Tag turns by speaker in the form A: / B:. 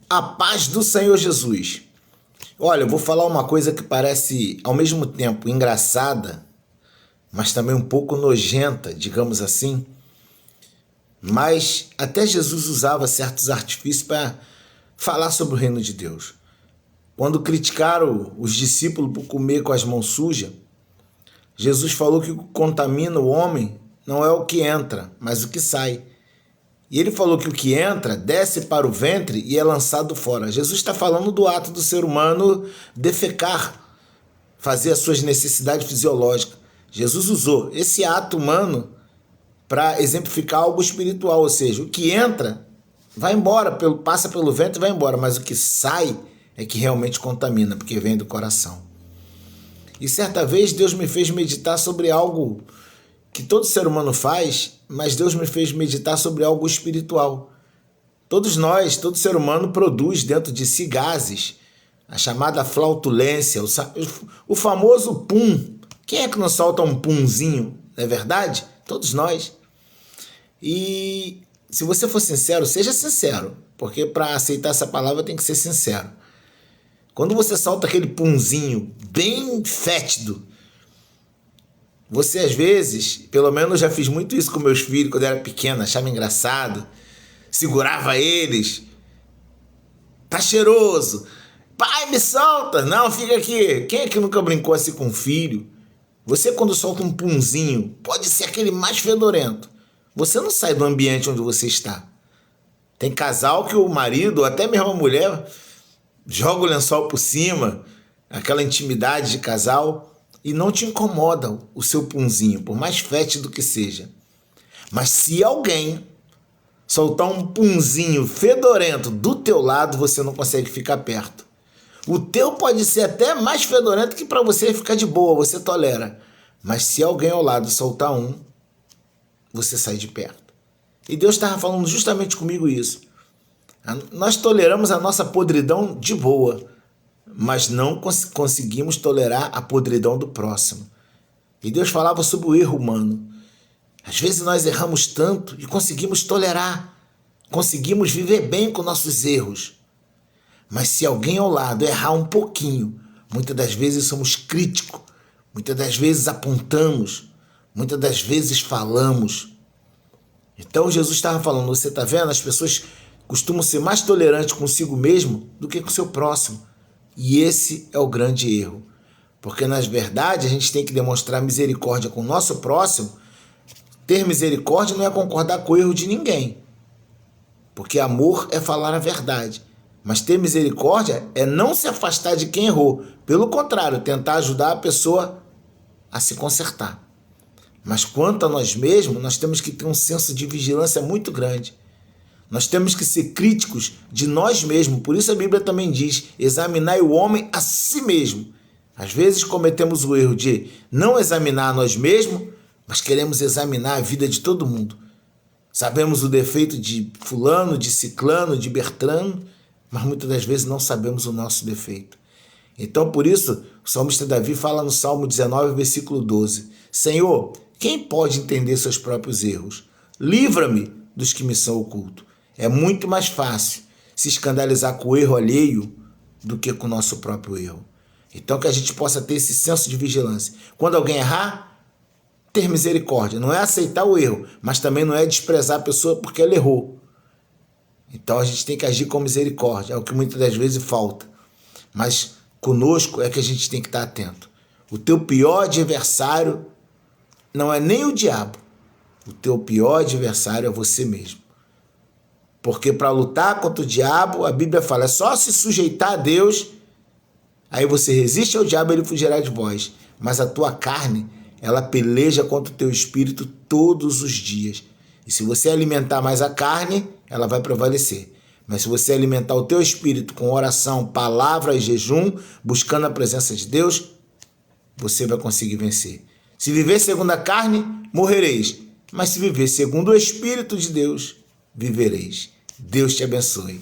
A: A paz do Senhor Jesus. Olha, eu vou falar uma coisa que parece ao mesmo tempo engraçada, mas também um pouco nojenta, digamos assim. Mas até Jesus usava certos artifícios para falar sobre o reino de Deus. Quando criticaram os discípulos por comer com as mãos sujas, Jesus falou que o que contamina o homem não é o que entra, mas o que sai. E ele falou que o que entra desce para o ventre e é lançado fora. Jesus está falando do ato do ser humano defecar, fazer as suas necessidades fisiológicas. Jesus usou esse ato humano para exemplificar algo espiritual, ou seja, o que entra vai embora, passa pelo ventre e vai embora, mas o que sai é que realmente contamina, porque vem do coração. E certa vez Deus me fez meditar sobre algo que todo ser humano faz, mas Deus me fez meditar sobre algo espiritual. Todos nós, todo ser humano produz dentro de si gases, a chamada flautulência, o famoso pum. Quem é que não solta um pumzinho? Não é verdade? Todos nós. E se você for sincero, seja sincero, porque para aceitar essa palavra tem que ser sincero. Quando você solta aquele punzinho bem fétido, você às vezes, pelo menos eu já fiz muito isso com meus filhos quando eu era pequeno, achava engraçado, segurava eles, tá cheiroso, pai me solta, não, fica aqui. Quem é que nunca brincou assim com um filho? Você quando solta um punzinho, pode ser aquele mais fedorento, você não sai do ambiente onde você está. Tem casal que o marido, ou até mesmo a mulher, joga o lençol por cima, aquela intimidade de casal, e não te incomoda o seu punzinho, por mais fétido que seja. Mas se alguém soltar um punzinho fedorento do teu lado, você não consegue ficar perto. O teu pode ser até mais fedorento que para você ficar de boa, você tolera. Mas se alguém ao lado soltar um, você sai de perto. E Deus estava falando justamente comigo isso. Nós toleramos a nossa podridão de boa, mas não conseguimos tolerar a podridão do próximo. E Deus falava sobre o erro humano. Às vezes nós erramos tanto e conseguimos tolerar, conseguimos viver bem com nossos erros. Mas se alguém ao lado errar um pouquinho, muitas das vezes somos críticos, muitas das vezes apontamos, muitas das vezes falamos. Então Jesus estava falando, você está vendo? As pessoas costumam ser mais tolerantes consigo mesmo do que com o seu próximo. E esse é o grande erro. Porque, na verdade, a gente tem que demonstrar misericórdia com o nosso próximo. Ter misericórdia não é concordar com o erro de ninguém. Porque amor é falar a verdade. Mas ter misericórdia é não se afastar de quem errou. Pelo contrário, tentar ajudar a pessoa a se consertar. Mas quanto a nós mesmos, nós temos que ter um senso de vigilância muito grande. Nós temos que ser críticos de nós mesmos. Por isso a Bíblia também diz, examinai o homem a si mesmo. Às vezes cometemos o erro de não examinar nós mesmos, mas queremos examinar a vida de todo mundo. Sabemos o defeito de fulano, de ciclano, de Bertrano, mas muitas das vezes não sabemos o nosso defeito. Então por isso o salmista Davi fala no Salmo 19, versículo 12. Senhor, quem pode entender seus próprios erros? Livra-me dos que me são ocultos. É muito mais fácil se escandalizar com o erro alheio do que com o nosso próprio erro. Então que a gente possa ter esse senso de vigilância. Quando alguém errar, ter misericórdia. Não é aceitar o erro, mas também não é desprezar a pessoa porque ela errou. Então a gente tem que agir com misericórdia. É o que muitas das vezes falta. Mas conosco é que a gente tem que estar atento. O teu pior adversário não é nem o diabo. O teu pior adversário é você mesmo. Porque para lutar contra o diabo, a Bíblia fala, é só se sujeitar a Deus, aí você resiste ao diabo, ele fugirá de vós. Mas a tua carne, ela peleja contra o teu espírito todos os dias. E se você alimentar mais a carne, ela vai prevalecer. Mas se você alimentar o teu espírito com oração, palavra e jejum, buscando a presença de Deus, você vai conseguir vencer. Se viver segundo a carne, morrereis. Mas se viver segundo o Espírito de Deus, vivereis. Deus te abençoe.